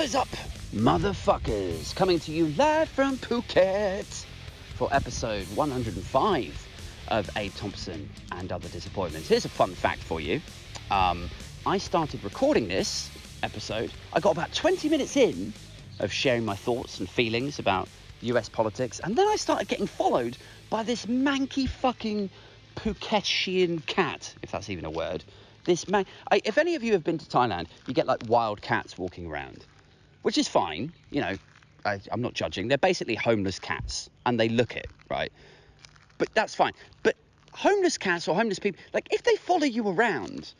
What is up, motherfuckers? Coming to you live from Phuket for episode 105 of Thompsin and Other Disappointments. Here's a fun fact for you. I started recording this episode. I got about 20 minutes in of sharing my thoughts and feelings about US politics, and then I started getting followed by this manky fucking Phuketian cat, if that's even a word. If any of you have been to Thailand, you get like wild cats walking around, which is fine. You know, I'm not judging. They're basically homeless cats, and they look it, right? But that's fine. But homeless cats or homeless people, like if they follow you around,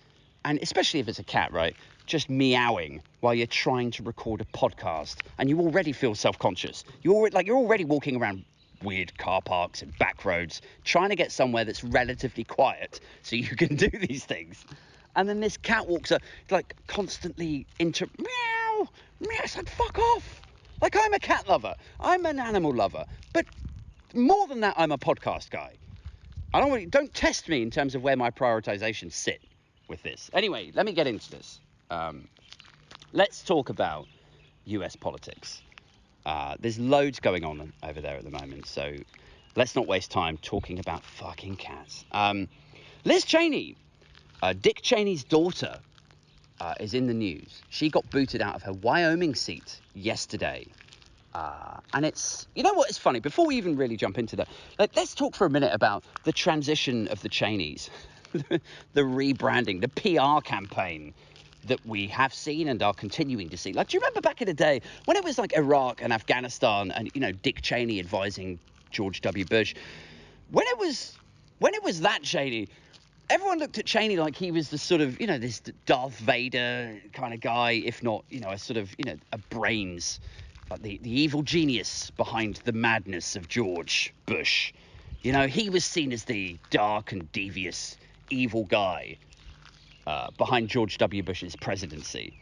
and especially if it's a cat, right, just meowing while you're trying to record a podcast, and you already feel self-conscious. You're already walking around weird car parks and back roads, trying to get somewhere that's relatively quiet so you can do these things. And then this cat walks up, like constantly meow. It's like, fuck off. Like, I'm a cat lover. I'm an animal lover. But more than that, I'm a podcast guy. Don't test me in terms of where my prioritizations sit with this. Anyway, let me get into this. Let's talk about US politics. There's loads going on over there at the moment, so let's not waste time talking about fucking cats. Liz Cheney, Dick Cheney's daughter, is in the news. She got booted out of her Wyoming seat yesterday. And it's, you know what is funny? Before we even really jump into that, let's talk for a minute about the transition of the Cheneys, the rebranding, the PR campaign that we have seen and are continuing to see. Like, do you remember back in the day when it was like Iraq and Afghanistan and, you know, Dick Cheney advising George W. Bush? When it was that Cheney, everyone looked at Cheney like he was the sort of, you know, this Darth Vader kind of guy, if not, you know, a sort of, you know, a brains, like the evil genius behind the madness of George Bush. You know, he was seen as the dark and devious evil guy behind George W. Bush's presidency,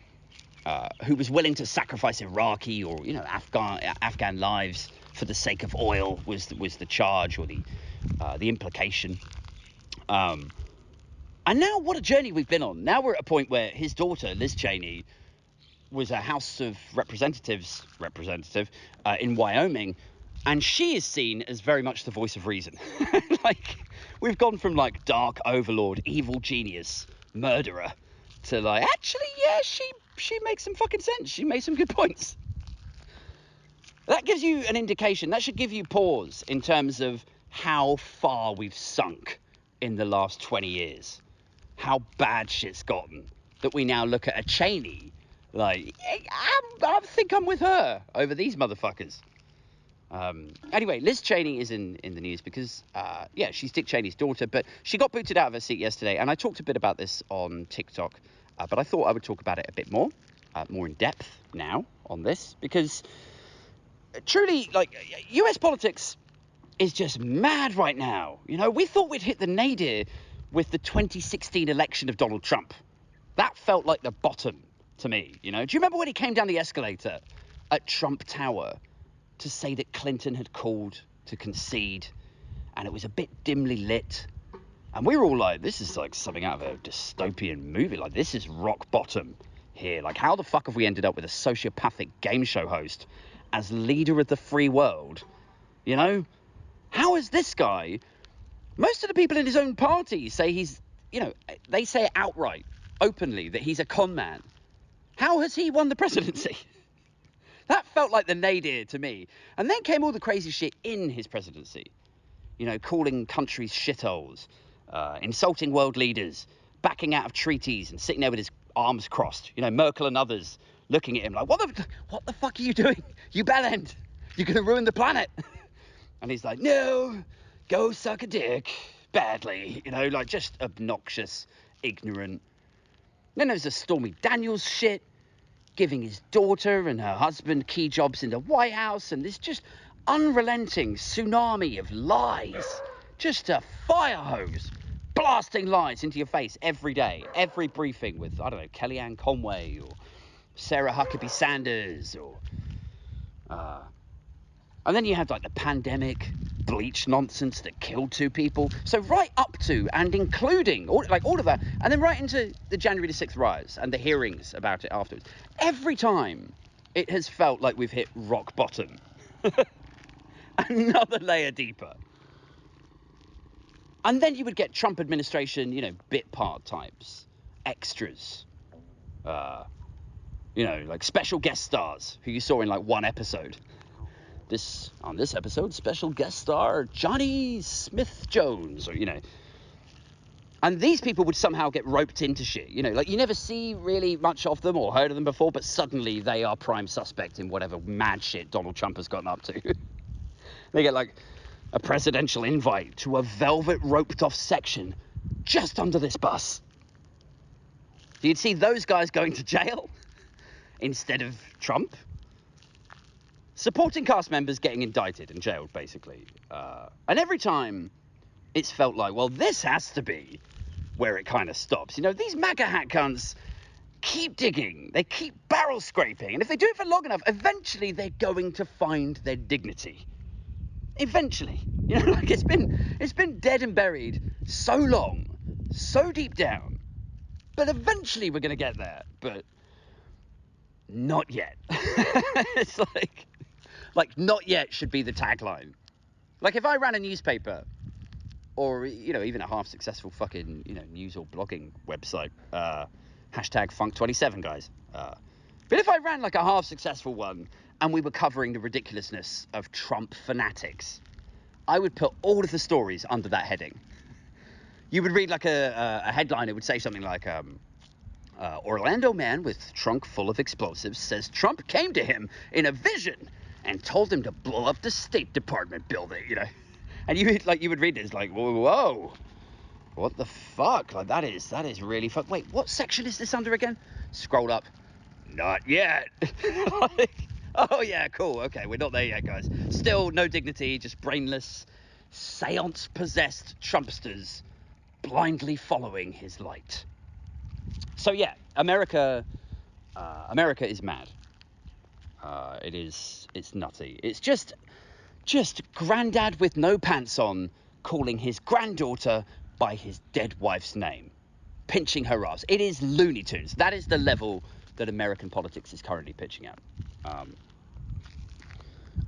who was willing to sacrifice Iraqi or, you know, Afghan lives for the sake of oil was the charge or the implication. And now what a journey we've been on. Now we're at a point where his daughter, Liz Cheney, was a House of Representatives representative in Wyoming, and she is seen as very much the voice of reason. Like, we've gone from like dark overlord, evil genius, murderer, to like, actually, yeah, she makes some fucking sense. She made some good points. That gives you an indication. That should give you pause in terms of how far we've sunk in the last 20 years. How bad shit's gotten that we now look at a Cheney like, I think I'm with her over these motherfuckers. Anyway, Liz Cheney is in the news because, she's Dick Cheney's daughter, but she got booted out of her seat yesterday, and I talked a bit about this on TikTok, but I thought I would talk about it a bit more in depth now on this, because truly, like, US politics is just mad right now. You know, we thought we'd hit the nadir with the 2016 election of Donald Trump. That felt like the bottom to me, you know. Do you remember when he came down the escalator at Trump Tower to say that Clinton had called to concede, and it was a bit dimly lit, and we were all like, this is like something out of a dystopian movie, like this is rock bottom here. Like, how the fuck have we ended up with a sociopathic game show host as leader of the free world? You know, how is this guy? Most of the people in his own party say he's, you know, they say it outright, openly, that he's a con man. How has he won the presidency? That felt like the nadir to me. And then came all the crazy shit in his presidency. You know, calling countries shitholes, insulting world leaders, backing out of treaties and sitting there with his arms crossed. You know, Merkel and others looking at him like, what the fuck are you doing? You bellend. You're going to ruin the planet. And he's like, no, go suck a dick badly. You know, like just obnoxious, ignorant. Then there's the Stormy Daniels shit, giving his daughter and her husband key jobs in the White House, and this just unrelenting tsunami of lies, just a fire hose, blasting lies into your face every day, every briefing with, I don't know, Kellyanne Conway or Sarah Huckabee Sanders or... And then you have like the pandemic, bleach nonsense that killed 2 people. So right up to and including all of that, and then right into the January the 6th riots and the hearings about it afterwards. Every time it has felt like we've hit rock bottom. Another layer deeper. And then you would get Trump administration, bit part types, extras, like special guest stars who you saw in like one episode. On this episode, special guest star Johnny Smith-Jones, And these people would somehow get roped into shit, like you never see really much of them or heard of them before, but suddenly they are prime suspect in whatever mad shit Donald Trump has gotten up to. They get like a presidential invite to a velvet roped off section just under this bus. You'd see those guys going to jail instead of Trump. Supporting cast members getting indicted and jailed, basically. And every time it's felt like, well, this has to be where it kind of stops. These MAGA hat cunts keep digging. They keep barrel scraping. And if they do it for long enough, eventually they're going to find their dignity. Eventually. Like it's been dead and buried so long, so deep down. But eventually we're going to get there. But not yet. It's like not yet should be the tagline. Like if I ran a newspaper or, even a half successful fucking, news or blogging website, hashtag Funk27 guys. But if I ran like a half successful one and we were covering the ridiculousness of Trump fanatics, I would put all of the stories under that heading. You would read like a headline. It would say something like, Orlando man with trunk full of explosives says Trump came to him in a vision and told him to blow up the State Department building, And you would read this like, whoa, what the fuck? Like that is really fuck. Wait, what section is this under again? Scroll up. Not yet. Oh yeah, cool. Okay, we're not there yet, guys. Still no dignity, just brainless, seance-possessed Trumpsters blindly following his light. So yeah, America is mad. It's nutty. It's just granddad with no pants on calling his granddaughter by his dead wife's name, pinching her ass. It is Looney Tunes. That is the level that American politics is currently pitching at.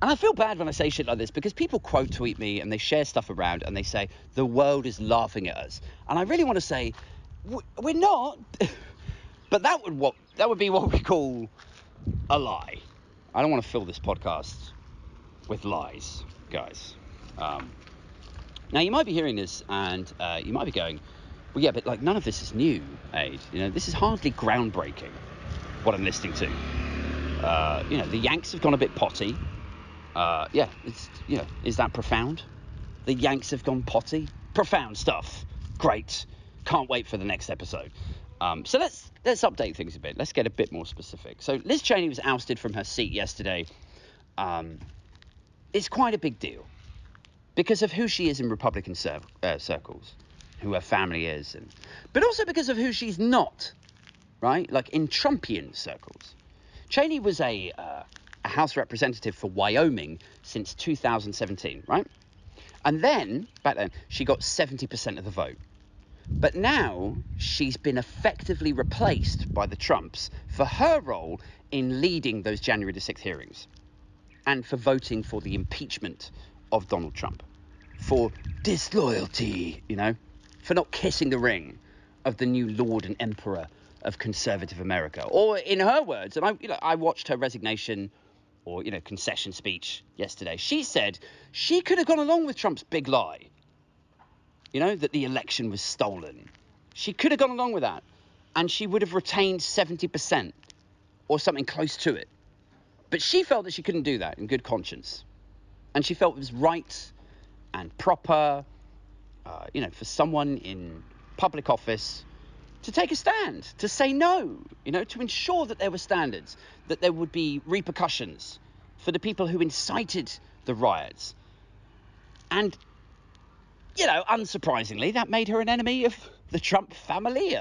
And I feel bad when I say shit like this because people quote tweet me and they share stuff around and they say the world is laughing at us. And I really want to say we're not. But that would be what we call a lie. I don't want to fill this podcast with lies, guys. Now you might be hearing this and you might be going, well, yeah, but like none of this is new, Aid. This is hardly groundbreaking. What I'm listening to. The Yanks have gone a bit potty. Is that profound? The Yanks have gone potty. Profound stuff. Great. Can't wait for the next episode. So let's update things a bit. Let's get a bit more specific. So Liz Cheney was ousted from her seat yesterday. It's quite a big deal because of who she is in Republican circles, who her family is, but also because of who she's not, right? Like in Trumpian circles. Cheney was a House representative for Wyoming since 2017, right? And back then, she got 70% of the vote. But now she's been effectively replaced by the Trumps for her role in leading those January the 6th hearings and for voting for the impeachment of Donald Trump, for disloyalty, for not kissing the ring of the new Lord and Emperor of conservative America. Or in her words, and I watched her resignation or, concession speech yesterday. She said she could have gone along with Trump's big lie, that the election was stolen. She could have gone along with that and she would have retained 70% or something close to it. But she felt that she couldn't do that in good conscience. And she felt it was right and proper, for someone in public office to take a stand, to say no, to ensure that there were standards, that there would be repercussions for the people who incited the riots. And, unsurprisingly, that made her an enemy of the Trump family.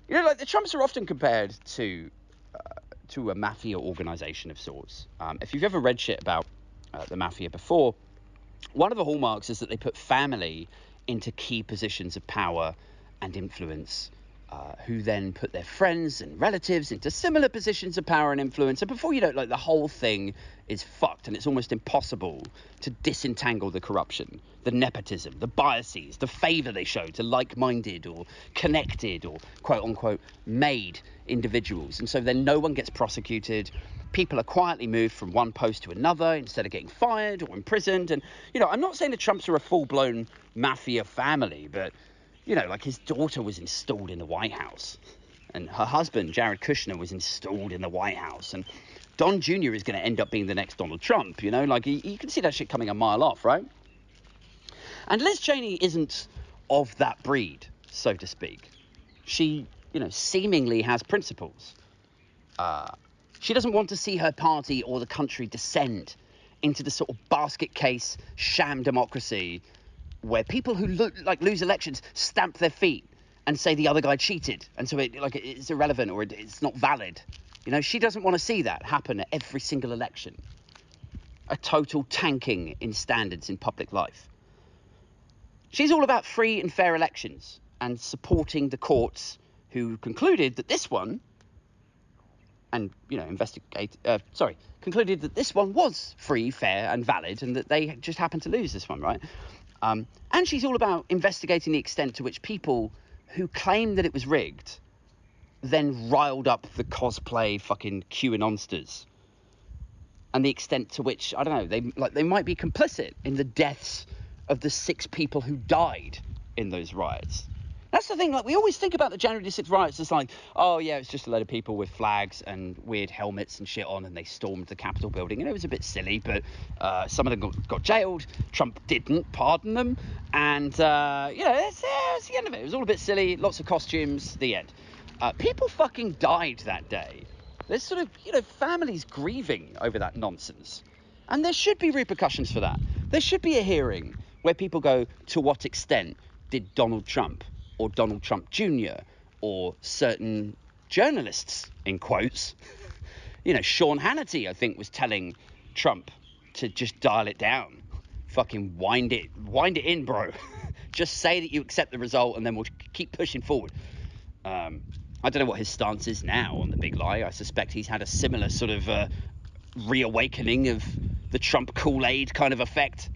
Like the Trumps are often compared to a mafia organization of sorts. If you've ever read shit about the mafia before, one of the hallmarks is that they put family into key positions of power and influence who then put their friends and relatives into similar positions of power and influence. And before you know it, like, the whole thing is fucked, and it's almost impossible to disentangle the corruption, the nepotism, the biases, the favour they show to like-minded or connected or quote-unquote made individuals. And so then no one gets prosecuted. People are quietly moved from one post to another instead of getting fired or imprisoned. And, you know, I'm not saying the Trumps are a full-blown mafia family, but, you know, like, his daughter was installed in the White House, and her husband, Jared Kushner, was installed in the White House, and Don Jr. is going to end up being the next Donald Trump, you know? Like, you can see that shit coming a mile off, right? And Liz Cheney isn't of that breed, so to speak. She, you know, seemingly has principles. She doesn't want to see her party or the country descend into the sort of basket case sham democracy where people who lose elections stamp their feet and say the other guy cheated, and so it's irrelevant or it's not valid. You know, she doesn't want to see that happen at every single election. A total tanking in standards in public life. She's all about free and fair elections and supporting the courts who concluded that this one, and, you know, concluded that this one was free, fair and valid, and that they just happened to lose this one, right? And she's all about investigating the extent to which people who claim that it was rigged then riled up the cosplay fucking QAnonsters. And the extent to which, I don't know, they might be complicit in the deaths of the 6 people who died in those riots. That's the thing, like, we always think about the January 6th riots as like, oh yeah, it's just a load of people with flags and weird helmets and shit on, and they stormed the Capitol building, and it was a bit silly, but some of them got jailed. Trump didn't pardon them, and, you know, that's the end of it. It was all a bit silly, lots of costumes, the end. People fucking died that day. There's sort of, you know, families grieving over that nonsense. And there should be repercussions for that. There should be a hearing where people go, to what extent did Donald Trump or Donald Trump Jr. or certain journalists, in quotes, you know, Sean Hannity, I think, was telling Trump to just dial it down. Fucking wind it in, bro. Just say that you accept the result and then we'll keep pushing forward. I don't know what his stance is now on the big lie. I suspect he's had a similar sort of reawakening of the Trump Kool-Aid kind of effect.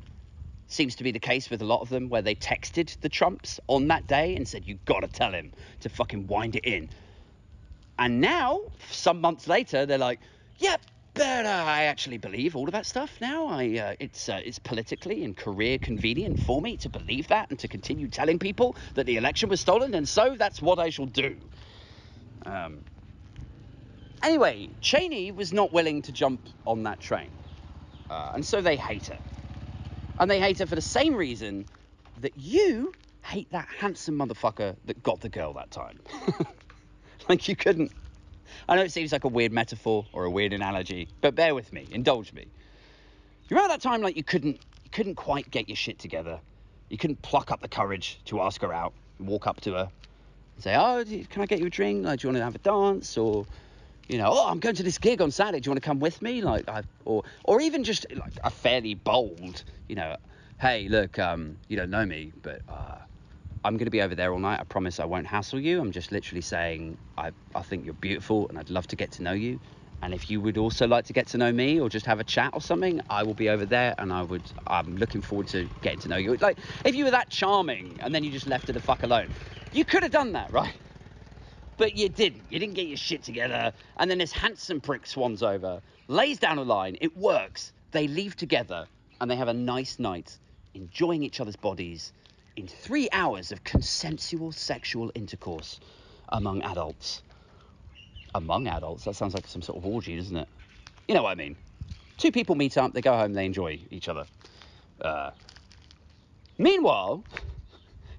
Seems to be the case with a lot of them, where they texted the Trumps on that day and said, you got to tell him to fucking wind it in. And now, some months later, they're like, yeah, but I actually believe all of that stuff now. It's politically and career convenient for me to believe that and to continue telling people that the election was stolen, and so that's what I shall do. Anyway, Cheney was not willing to jump on that train. And so they hate her. And they hate her for the same reason that you hate that handsome motherfucker that got the girl that time. Like, you couldn't. I know it seems like a weird metaphor or a weird analogy, but bear with me, indulge me. You remember that time, like, you couldn't quite get your shit together. You couldn't pluck up the courage to ask her out, walk up to her and say, oh, can I get you a drink? Like, do you want to have a dance? Or, you know, oh, I'm going to this gig on Saturday. Do you want to come with me? Like, or even just like a fairly bold, you know, hey, look, you don't know me, but I'm going to be over there all night. I promise I won't hassle you. I'm just literally saying I think you're beautiful and I'd love to get to know you. And if you would also like to get to know me or just have a chat or something, I will be over there, and I'm looking forward to getting to know you. Like, if you were that charming and then you just left her the fuck alone, you could have done that, right? But you didn't. You didn't get your shit together. And then this handsome prick swans over, lays down a line. It works. They leave together and they have a nice night, enjoying each other's bodies in 3 hours of consensual sexual intercourse among adults. Among adults? That sounds like some sort of orgy, doesn't it? You know what I mean. 2 people meet up, they go home, they enjoy each other. Meanwhile,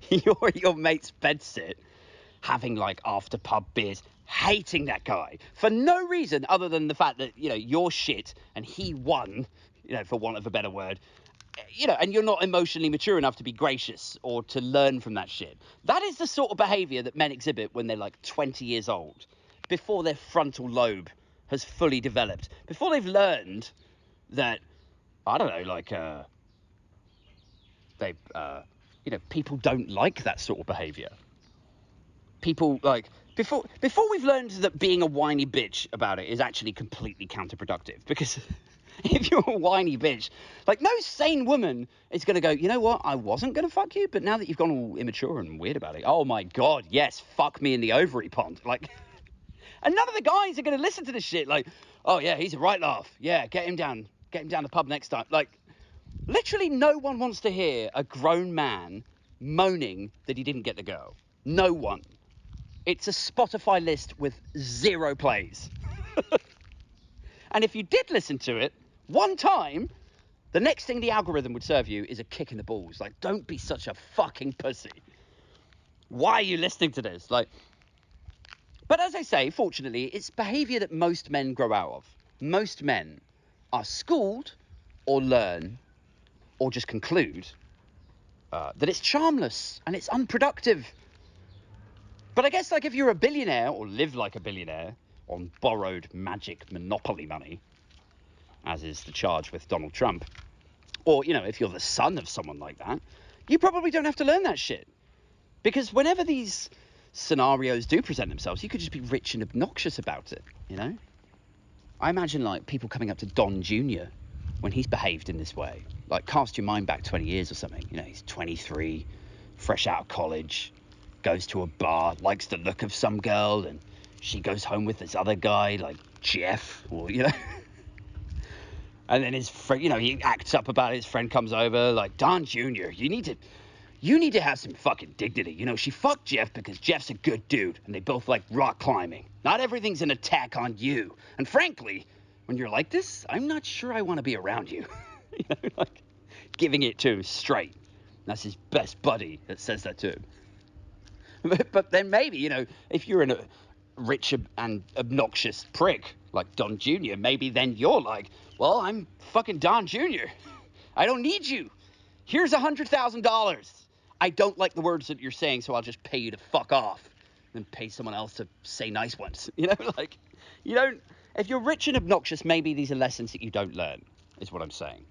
you're at your mate's bedsit, having like after pub beers, hating that guy for no reason other than the fact that, you know, you're shit and he won, you know, for want of a better word, you know, and you're not emotionally mature enough to be gracious or to learn from that shit. That is the sort of behavior that men exhibit when they're like 20 years old, before their frontal lobe has fully developed, before they've learned that, I don't know, like, you know, people don't like that sort of behavior. people like before we've learned that being a whiny bitch about it is actually completely counterproductive, because if you're a whiny bitch, like, no sane woman is going to go, you know what, I wasn't going to fuck you, but now that you've gone all immature and weird about it, oh my god, yes, fuck me in the ovary pond. Like, and none of the guys are going to listen to this shit. Like, oh yeah, he's a right laugh, yeah, get him down the pub next time. Like, literally no one wants to hear a grown man moaning that he didn't get the girl. No one. It's a Spotify list with 0 plays. And if you did listen to it one time, the next thing the algorithm would serve you is a kick in the balls. Like, don't be such a fucking pussy. Why are you listening to this? Like, but as I say, fortunately, it's behavior that most men grow out of. Most men are schooled or learn or just conclude that it's charmless and it's unproductive. But I guess, like, if you're a billionaire or live like a billionaire on borrowed magic monopoly money, as is the charge with Donald Trump, or, you know, if you're the son of someone like that, you probably don't have to learn that shit. Because whenever these scenarios do present themselves, you could just be rich and obnoxious about it, you know? I imagine, like, people coming up to Don Jr. when he's behaved in this way. Like, cast your mind back 20 years or something. You know, he's 23, fresh out of college, goes to a bar, likes the look of some girl, and she goes home with this other guy, like Jeff, or, you know. And then his friend, you know, he acts up about it. His friend comes over, like, Don Jr., you need to have some fucking dignity. You know, she fucked Jeff because Jeff's a good dude, and they both like rock climbing. Not everything's an attack on you. And frankly, when you're like this, I'm not sure I want to be around you. You know, like, giving it to him straight. That's his best buddy that says that to him. But then maybe, you know, if you're a rich and obnoxious prick like Don Jr., maybe then you're like, well, I'm fucking Don Jr. I don't need you. Here's $100,000. I don't like the words that you're saying, so I'll just pay you to fuck off and pay someone else to say nice ones. You know, like, you don't, if you're rich and obnoxious, maybe these are lessons that you don't learn, is what I'm saying.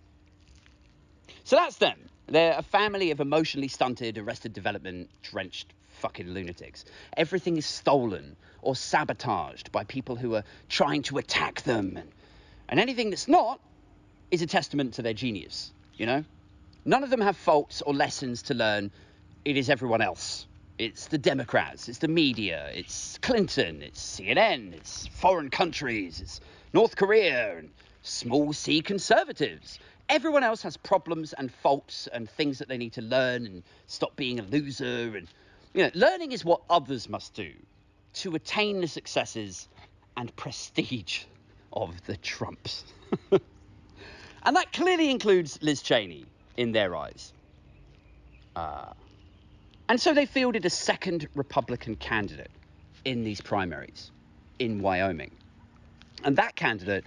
So that's them. They're a family of emotionally stunted, arrested development, drenched fucking lunatics. Everything is stolen or sabotaged by people who are trying to attack them. And anything that's not is a testament to their genius, you know? None of them have faults or lessons to learn. It is everyone else. It's the Democrats, it's the media, it's Clinton, it's CNN, it's foreign countries, it's North Korea and small C conservatives. Everyone else has problems and faults and things that they need to learn and stop being a loser. And, you know, learning is what others must do to attain the successes and prestige of the Trumps. And that clearly includes Liz Cheney in their eyes. And so they fielded a second Republican candidate in these primaries in Wyoming. And that candidate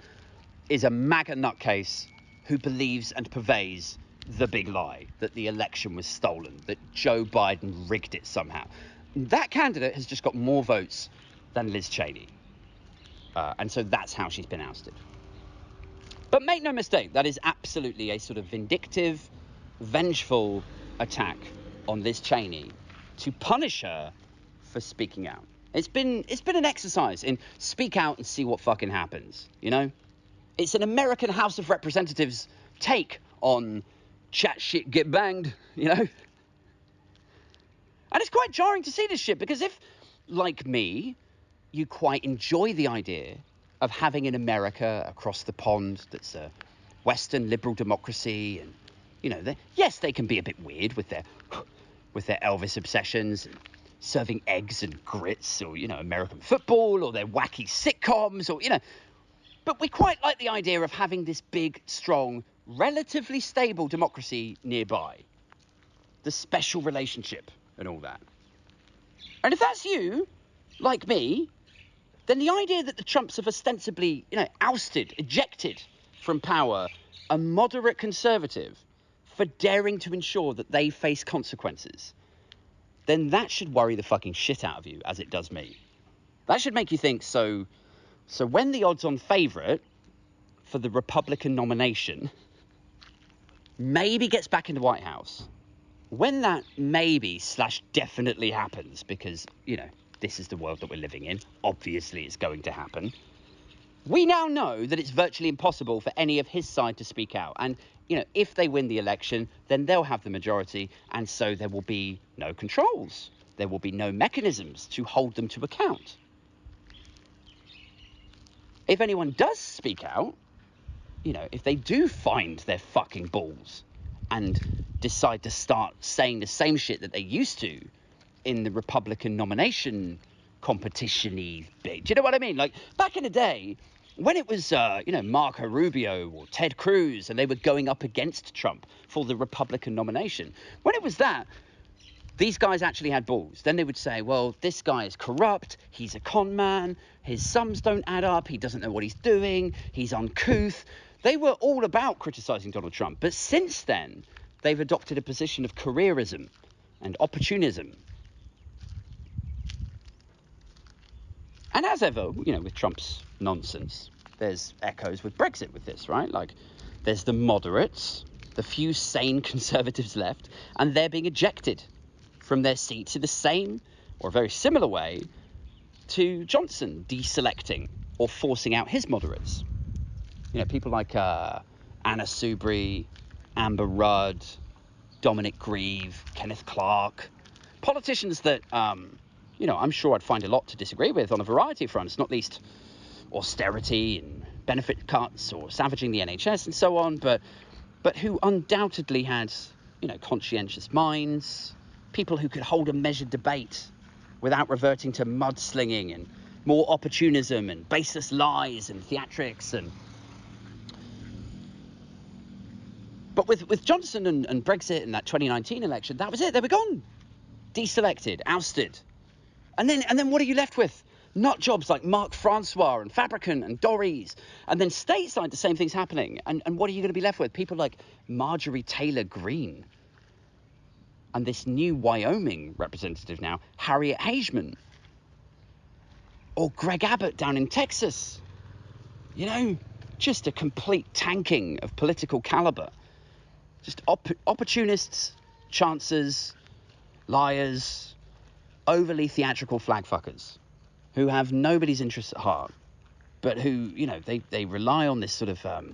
is a MAGA nutcase who believes and purveys the big lie that the election was stolen, that Joe Biden rigged it somehow. That candidate has just got more votes than Liz Cheney. And so that's how she's been ousted. But make no mistake, that is absolutely a sort of vindictive, vengeful attack on Liz Cheney to punish her for speaking out. It's been an exercise in speak out and see what fucking happens, you know? It's an American House of Representatives take on chat shit, get banged, you know? And it's quite jarring to see this shit, because if, like me, you quite enjoy the idea of having an America across the pond that's a Western liberal democracy, and, you know, yes, they can be a bit weird with their Elvis obsessions and serving eggs and grits, or, you know, American football, or their wacky sitcoms, or, you know, but we quite like the idea of having this big, strong, relatively stable democracy nearby. The special relationship and all that. And if that's you, like me, then the idea that the Trumps have ostensibly, you know, ousted, ejected from power a moderate conservative for daring to ensure that they face consequences, then that should worry the fucking shit out of you, as it does me. That should make you think, so when the odds-on favourite for the Republican nomination maybe gets back in the White House, when that maybe / definitely happens, because, you know, this is the world that we're living in. Obviously, it's going to happen. We now know that it's virtually impossible for any of his side to speak out. And, if they win the election, then they'll have the majority. And so there will be no controls. There will be no mechanisms to hold them to account. If anyone does speak out, if they do find their fucking balls and decide to start saying the same shit that they used to in the Republican nomination competition-y bit. Do you know what I mean? Like, back in the day, when it was, Marco Rubio or Ted Cruz, and they were going up against Trump for the Republican nomination, when it was that, these guys actually had balls. Then they would say, well, this guy is corrupt, he's a con man, his sums don't add up, he doesn't know what he's doing, he's uncouth. They were all about criticising Donald Trump. But since then, they've adopted a position of careerism and opportunism. And as ever, with Trump's nonsense, there's echoes with Brexit with this, right? Like, there's the moderates, the few sane conservatives left, and they're being ejected from their seats in the same or very similar way to Johnson deselecting or forcing out his moderates. People like Anna Soubry, Amber Rudd, Dominic Grieve, Kenneth Clark, politicians that, I'm sure I'd find a lot to disagree with on a variety of fronts, not least austerity and benefit cuts or savaging the NHS and so on, but who undoubtedly had, conscientious minds, people who could hold a measured debate without reverting to mudslinging and more opportunism and baseless lies and theatrics. But with Johnson and Brexit and that 2019 election, that was it. They were gone, deselected, ousted. And then what are you left with? Nut jobs like Mark Francois and Fabricant and Dorries. And then stateside, the same thing's happening. And what are you going to be left with? People like Marjorie Taylor Greene. And this new Wyoming representative now, Harriet Hageman. Or Greg Abbott down in Texas. Just a complete tanking of political caliber. Just opportunists, chancers, liars, overly theatrical flag fuckers who have nobody's interests at heart, but who, they rely on this sort of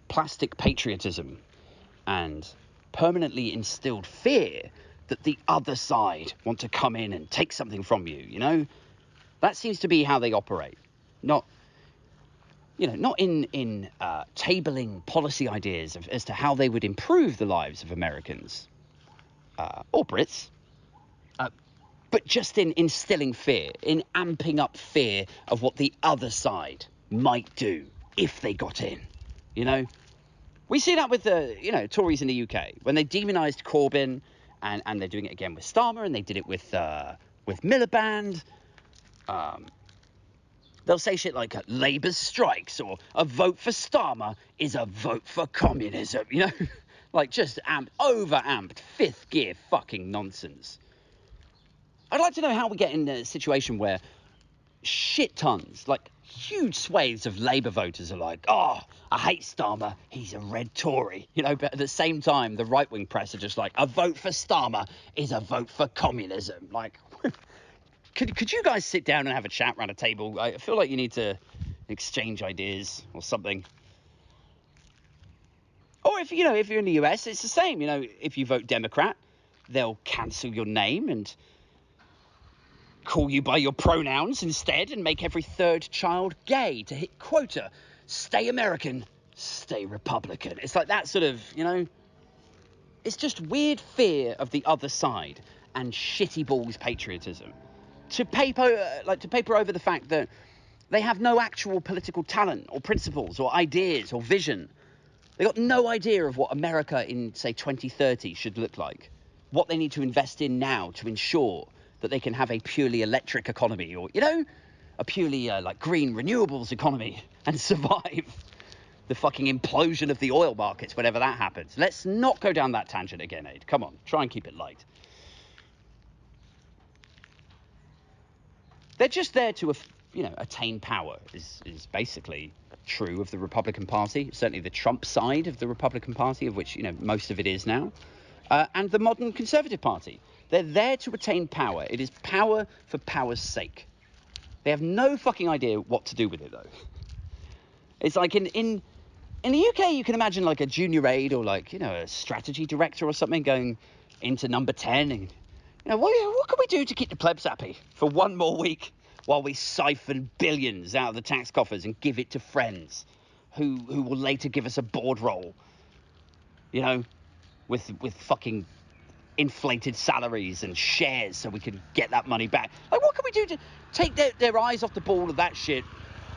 plastic patriotism and permanently instilled fear that the other side want to come in and take something from you, That seems to be how they operate. Not in tabling policy ideas as to how they would improve the lives of Americans or Brits, but just in instilling fear, in amping up fear of what the other side might do if they got in, We see that with the, Tories in the UK, when they demonised Corbyn, and they're doing it again with Starmer, and they did it with Miliband. They'll say shit like Labour's strikes or a vote for Starmer is a vote for communism, Like just over-amped, fifth gear fucking nonsense. I'd like to know how we get in a situation where shit tons, like huge swathes of Labour voters are like, oh, I hate Starmer, he's a red Tory. But at the same time, the right-wing press are just like, a vote for Starmer is a vote for communism. Like... Could you guys sit down and have a chat around a table? I feel like you need to exchange ideas or something. Or if you're in the US, it's the same. If you vote Democrat, they'll cancel your name and call you by your pronouns instead and make every third child gay to hit quota. Stay American, stay Republican. It's like that sort of, it's just weird fear of the other side and shitty balls patriotism. To paper over the fact that they have no actual political talent or principles or ideas or vision. They got no idea of what America in, say, 2030 should look like. What they need to invest in now to ensure that they can have a purely electric economy or, a purely green renewables economy and survive the fucking implosion of the oil markets whenever that happens. Let's not go down that tangent again, Aid. Come on, try and keep it light. They're just there to, attain power is basically true of the Republican Party, certainly the Trump side of the Republican Party, of which, most of it is now. and the modern Conservative Party. They're there to retain power. It is power for power's sake. They have no fucking idea what to do with it, though. It's like in the UK, you can imagine like a junior aide or like, a strategy director or something going into number 10 and, what can we do to keep the plebs happy for one more week while we siphon billions out of the tax coffers and give it to friends who will later give us a board roll, with fucking inflated salaries and shares so we can get that money back. Like, what can we do to take their eyes off the ball of that shit,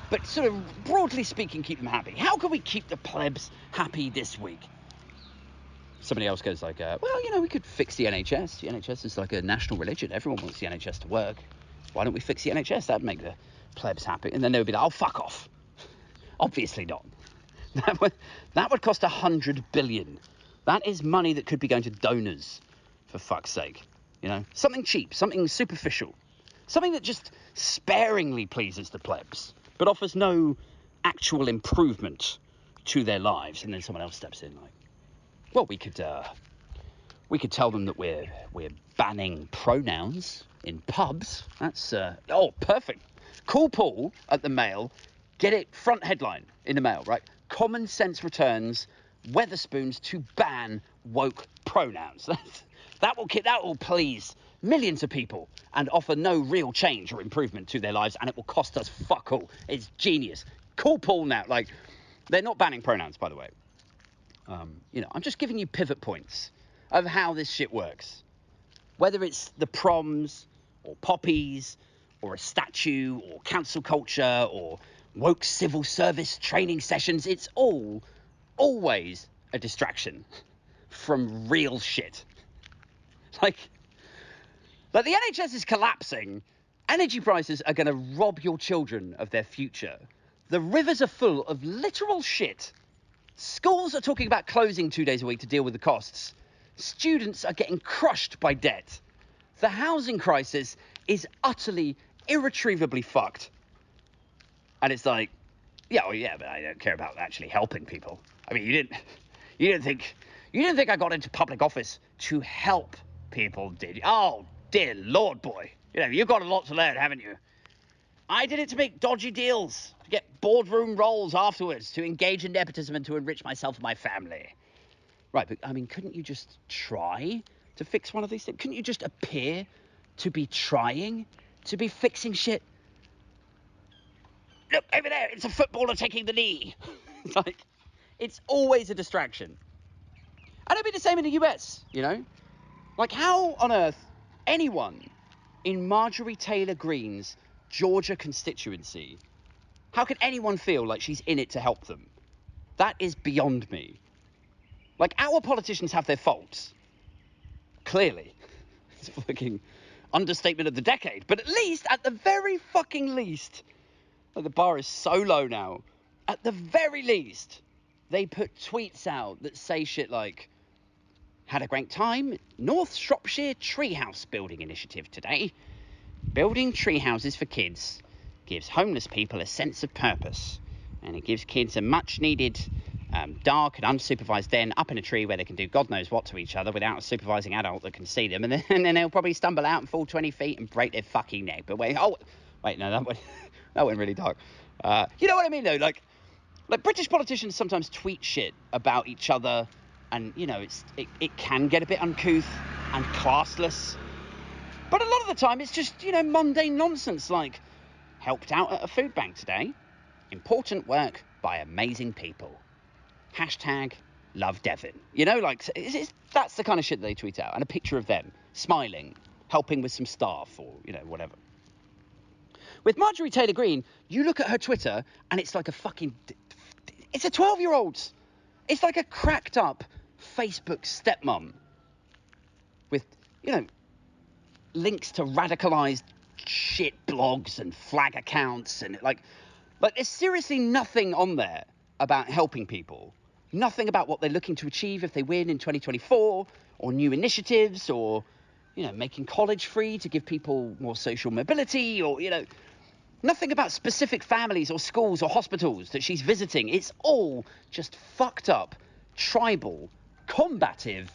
but sort of, broadly speaking, keep them happy? How can we keep the plebs happy this week? Somebody else goes like, we could fix the NHS. The NHS is like a national religion. Everyone wants the NHS to work. Why don't we fix the NHS? That'd make the plebs happy. And then they would be like, oh, fuck off. Obviously not. That would cost 100 billion. That is money that could be going to donors, for fuck's sake. Something cheap, something superficial, something that just sparingly pleases the plebs, but offers no actual improvement to their lives. And then someone else steps in like, well, we could tell them that we're banning pronouns in pubs. That's perfect. Call Paul at the Mail. Get it front headline in the Mail, right? Common sense returns Weatherspoons to ban woke pronouns. That will please millions of people and offer no real change or improvement to their lives, and it will cost us fuck all. It's genius. Call Paul now. Like, they're not banning pronouns, by the way. I'm just giving you pivot points of how this shit works. Whether it's the proms or poppies or a statue or cancel culture or woke civil service training sessions, it's always a distraction from real shit. Like the NHS is collapsing. Energy prices are going to rob your children of their future. The rivers are full of literal shit. Schools are talking about closing 2 days a week to deal with the costs. Students are getting crushed by debt. The housing crisis is utterly, irretrievably fucked. And it's like, but I don't care about actually helping people. I mean, you didn't think I got into public office to help people, did you? Oh, dear Lord, boy. You've got a lot to learn, haven't you? I did it to make dodgy deals, to get boardroom roles afterwards, to engage in nepotism and to enrich myself and my family. Right, but, I mean, couldn't you just try to fix one of these things? Couldn't you just appear to be trying to be fixing shit? Look, over there, it's a footballer taking the knee. It's always a distraction. And it'll be the same in the US, Like, how on earth anyone in Marjorie Taylor Greene's Georgia constituency, how can anyone feel like she's in it to help them? That is beyond me. Like, our politicians have their faults. Clearly. It's a fucking understatement of the decade. But at the very fucking least, like, the bar is so low now, at the very least, they put tweets out that say shit like, had a great time, North Shropshire Treehouse Building Initiative today. Building tree houses for kids gives homeless people a sense of purpose, and it gives kids a much needed dark and unsupervised den up in a tree where they can do God knows what to each other without a supervising adult that can see them, and then they'll probably stumble out and fall 20 feet and break their fucking neck. But wait, no, that went really dark. You know what I mean, though? Like British politicians sometimes tweet shit about each other, and it can get a bit uncouth and classless. But a lot of the time, it's just, mundane nonsense, like, helped out at a food bank today. Important work by amazing people. Hashtag love Devon. That's the kind of shit that they tweet out. And a picture of them, smiling, helping with some staff, or, whatever. With Marjorie Taylor Greene, you look at her Twitter, and it's like a fucking... It's a 12-year-old's. It's like a cracked up Facebook stepmom. With, links to radicalized shit blogs and flag accounts, and like there's seriously nothing on there about helping people, nothing about what they're looking to achieve if they win in 2024, or new initiatives, or making college free to give people more social mobility, or nothing about specific families or schools or hospitals that she's visiting. It's all just fucked up, tribal, combative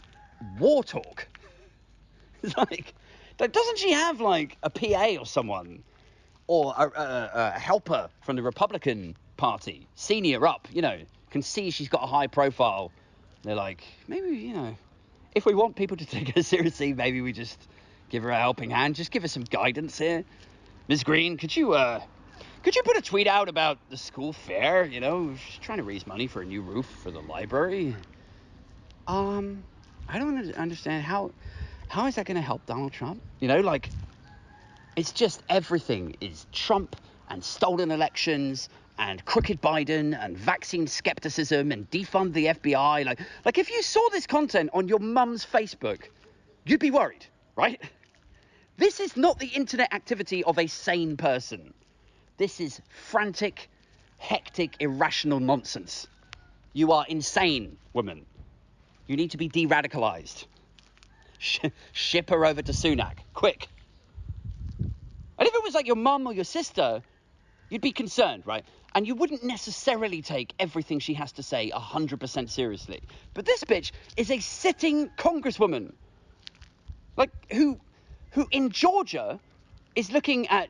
war talk. It's like, doesn't she have like a PA or someone, or a helper from the Republican Party, senior up, can see she's got a high profile. They're like, maybe, if we want people to take her seriously, maybe we just give her a helping hand. Just give her some guidance here. Ms. Green, could you put a tweet out about the school fair? She's trying to raise money for a new roof for the library. I don't understand how is that going to help Donald Trump? It's just everything is Trump and stolen elections and crooked Biden and vaccine skepticism and defund the FBI. Like if you saw this content on your mum's Facebook, you'd be worried, right? This is not the internet activity of a sane person. This is frantic, hectic, irrational nonsense. You are insane, woman. You need to be de-radicalized. Ship her over to Sunak, quick. And if it was like your mum or your sister, you'd be concerned, right? And you wouldn't necessarily take everything she has to say 100% seriously. But this bitch is a sitting congresswoman, like who in Georgia is looking at,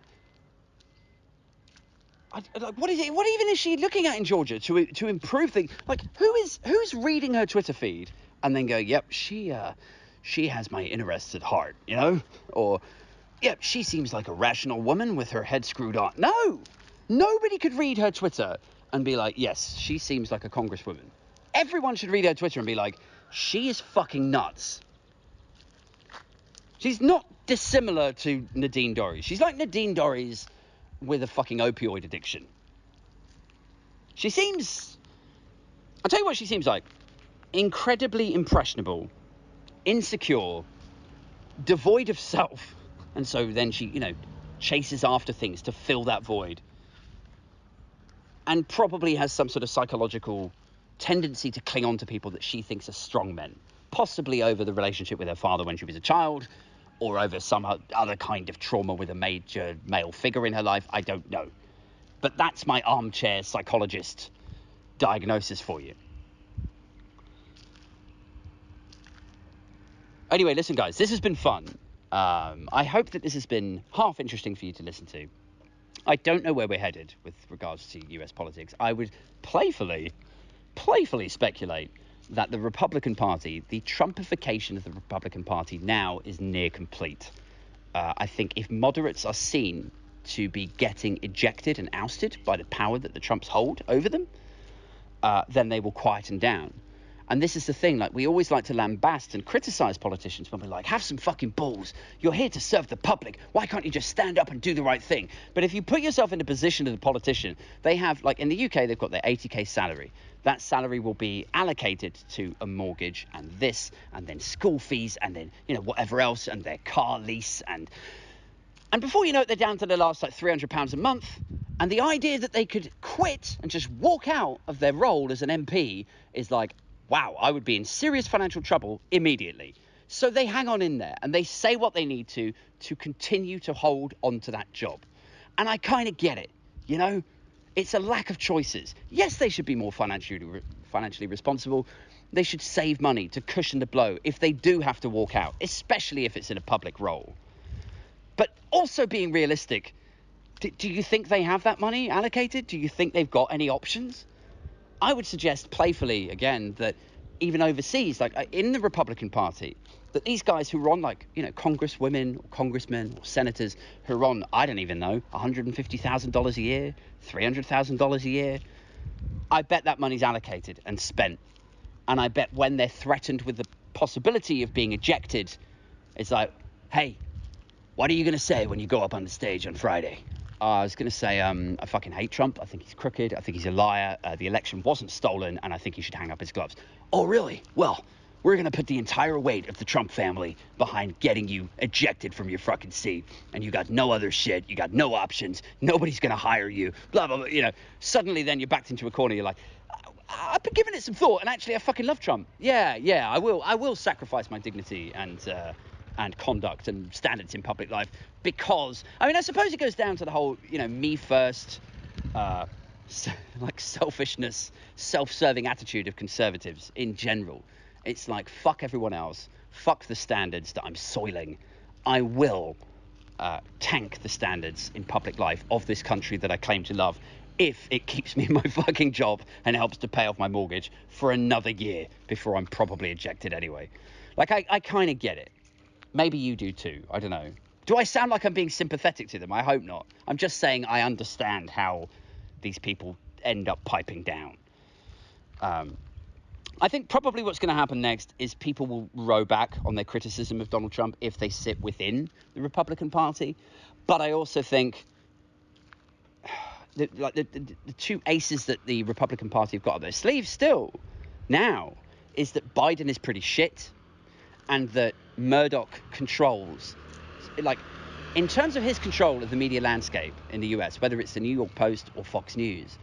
like, what even is she looking at in Georgia to improve things? Like, who's reading her Twitter feed and then go, yep, she has my interests at heart, or yep, she seems like a rational woman with her head screwed on. No, nobody could read her Twitter and be like, yes, she seems like a congresswoman. Everyone should read her Twitter and be like, she is fucking nuts. She's not dissimilar to Nadine Dorries. She's like Nadine Dorries with a fucking opioid addiction. I'll tell you what she seems like. Incredibly impressionable, insecure, devoid of self. And so then she, chases after things to fill that void. And probably has some sort of psychological tendency to cling on to people that she thinks are strong men. Possibly over the relationship with her father when she was a child, or over some other kind of trauma with a major male figure in her life. I don't know. But that's my armchair psychologist diagnosis for you. Anyway, listen, guys, this has been fun. I hope that this has been half interesting for you to listen to. I don't know where we're headed with regards to US politics. I would playfully speculate that the Republican Party, the Trumpification of the Republican Party now is near complete. I think if moderates are seen to be getting ejected and ousted by the power that the Trumps hold over them, then they will quieten down. And this is the thing, like, we always like to lambast and criticize politicians when we're like, have some fucking balls. You're here to serve the public. Why can't you just stand up and do the right thing? But if you put yourself in the position of the politician, they have, like in the UK, they've got their 80k salary. That salary will be allocated to a mortgage and this, and then school fees, and then, whatever else, and their car lease. And before you know it, they're down to the last, like, £300 a month. And the idea that they could quit and just walk out of their role as an MP is like, wow, I would be in serious financial trouble immediately. So they hang on in there and they say what they need to continue to hold on to that job. And I kind of get it, It's a lack of choices. Yes, they should be more financially responsible. They should save money to cushion the blow if they do have to walk out, especially if it's in a public role. But also being realistic, do you think they have that money allocated? Do you think they've got any options? I would suggest playfully, again, that even overseas, like in the Republican Party, that these guys who are on, like, congresswomen or congressmen or senators who are on, I don't even know, $150,000 a year, $300,000 a year, I bet that money's allocated and spent. And I bet when they're threatened with the possibility of being ejected, it's like, hey, what are you going to say when you go up on the stage on Friday? I was going to say, I fucking hate Trump. I think he's crooked. I think he's a liar. The election wasn't stolen, and I think he should hang up his gloves. Oh, really? Well, we're going to put the entire weight of the Trump family behind getting you ejected from your fucking seat, and you got no other shit. You got no options. Nobody's going to hire you. Blah, blah, blah. Suddenly then you're backed into a corner. You're like, I've been giving it some thought, and actually I fucking love Trump. Yeah, I will sacrifice my dignity and conduct and standards in public life because, I suppose it goes down to the whole, me first, like selfishness, self-serving attitude of conservatives in general. It's like, fuck everyone else, fuck the standards that I'm soiling. I will tank the standards in public life of this country that I claim to love if it keeps me in my fucking job and helps to pay off my mortgage for another year before I'm probably ejected anyway. Like, I kind of get it. Maybe you do too. I don't know. Do I sound like I'm being sympathetic to them? I hope not. I'm just saying I understand how these people end up piping down. I think probably what's going to happen next is people will row back on their criticism of Donald Trump if they sit within the Republican Party. But I also think the two aces that the Republican Party have got up their sleeves still now is that Biden is pretty shit and that Murdoch controls, like, in terms of his control of the media landscape in the US, whether it's the New York Post or Fox News,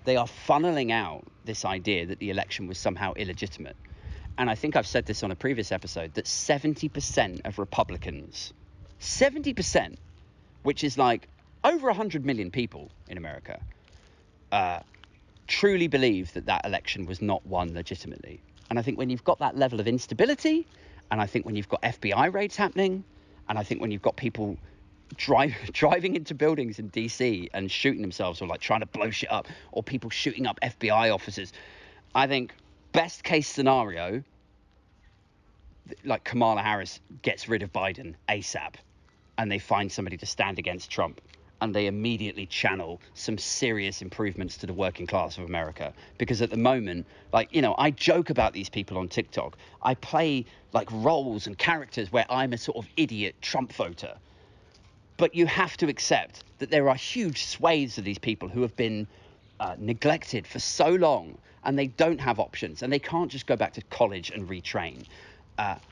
they are funneling out this idea that the election was somehow illegitimate. And I think I've said this on a previous episode, that 70% of Republicans, 70%, which is like over 100 million people in America, truly believe that that election was not won legitimately. And I think when you've got that level of instability, and I think when you've got FBI raids happening, and I think when you've got people driving into buildings in DC and shooting themselves, or like trying to blow shit up, or people shooting up FBI officers, I think best case scenario, like Kamala Harris gets rid of Biden ASAP and they find somebody to stand against Trump, and they immediately channel some serious improvements to the working class of America. Because at the moment, like, you know, I joke about these people on TikTok. I play like roles and characters where I'm a sort of idiot Trump voter. But you have to accept that there are huge swathes of these people who have been neglected for so long, and they don't have options, and they can't just go back to college and retrain.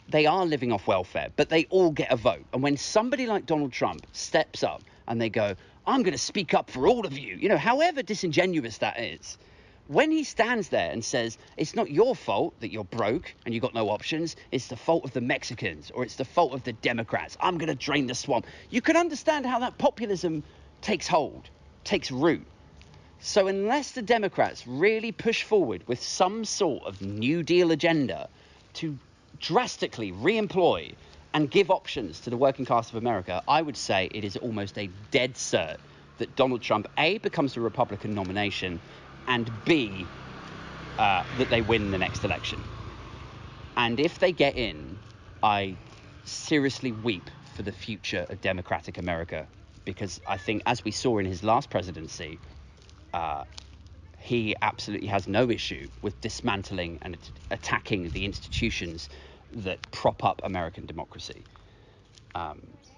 They are living off welfare, but they all get a vote. And when somebody like Donald Trump steps up and they go, I'm going to speak up for all of you, you know, however disingenuous that is, when he stands there and says, it's not your fault that you're broke and you've got no options, it's the fault of the Mexicans, or it's the fault of the Democrats, I'm going to drain the swamp, you can understand how that populism takes hold, takes root. So unless the Democrats really push forward with some sort of New Deal agenda to drastically re-employ and give options to the working class of America, I would say it is almost a dead cert that Donald Trump, A, becomes the Republican nomination, and B, that they win the next election. And if they get in, I seriously weep for the future of democratic America, because I think, as we saw in his last presidency, he absolutely has no issue with dismantling and attacking the institutions that prop up American democracy.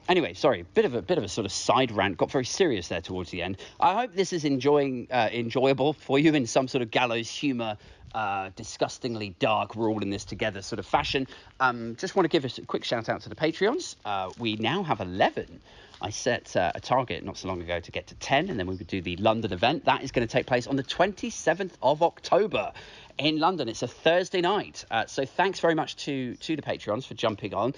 Anyway, sorry, bit of a sort of side rant. Got very serious there towards the end. I hope this is enjoyable for you in some sort of gallows humor, disgustingly dark, we're all in this together sort of fashion. Just want to give a quick shout out to the Patreons. We now have 11. I set a target not so long ago to get to 10, and then we would do the London event. That is going to take place on the 27th of October in London. It's a Thursday night. So thanks very much to the Patreons for jumping on.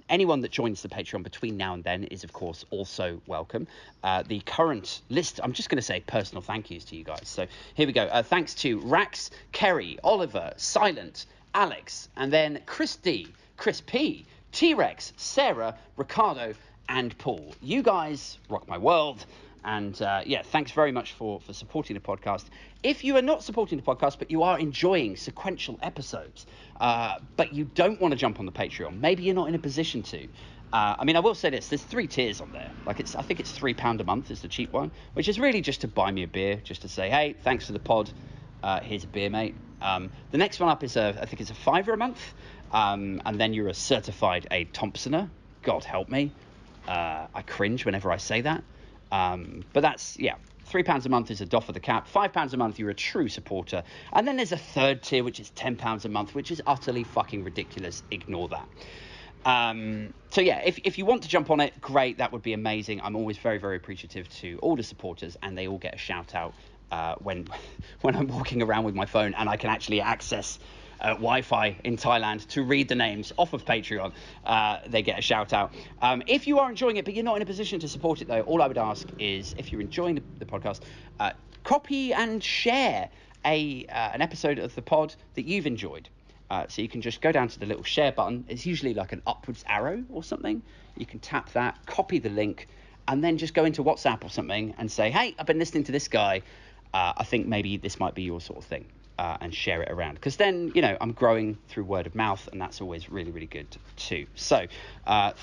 Anyone that joins the Patreon between now and then is, of course, also welcome. The current list, I'm just going to say personal thank yous to you guys. So here we go. Thanks to Rax, Kerry, Oliver, Silent, Alex, and then Chris D, Chris P, T-Rex, Sarah, Ricardo, and Paul. You guys rock my world. And thanks very much for supporting the podcast. If you are not supporting the podcast, but you are enjoying sequential episodes, but you don't want to jump on the Patreon, maybe you're not in a position to. I mean, I will say this, there's 3 tiers on there. Like, I think it's £3 a month is the cheap one, which is really just to buy me a beer, just to say, hey, thanks for the pod. Here's a beer, mate. The next one up is I think it's a £5 a month. And then you're a certified a Thompsoner. God help me. I cringe whenever I say that. But that's, £3 a month is a doff of the cap. £5 a month, you're a true supporter. And then there's a third tier, which is £10 a month, which is utterly fucking ridiculous. Ignore that. If you want to jump on it, great. That would be amazing. I'm always very, very appreciative to all the supporters, and they all get a shout out when I'm walking around with my phone and I can actually access Wi-Fi in Thailand to read the names off of Patreon. They get a shout out. If you are enjoying it but you're not in a position to support it, though, all I would ask is, if you're enjoying the podcast, copy and share an episode of the pod that you've enjoyed. So you can just go down to the little share button. It's usually like an upwards arrow or something. You can tap that, copy the link, and then just go into WhatsApp or something and say, hey, I've been listening to this guy. I think maybe this might be your sort of thing, and share it around. Because then, I'm growing through word of mouth, and that's always really, really good too. So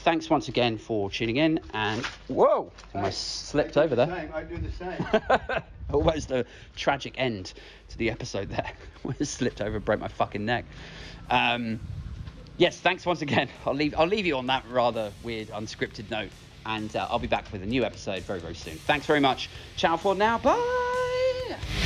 thanks once again for tuning in. And whoa, almost slipped over there. I do the same. Almost a tragic end to the episode there. Almost slipped over and broke my fucking neck. Yes, thanks once again. I'll leave you on that rather weird, unscripted note. And I'll be back with a new episode very, very soon. Thanks very much. Ciao for now. Bye.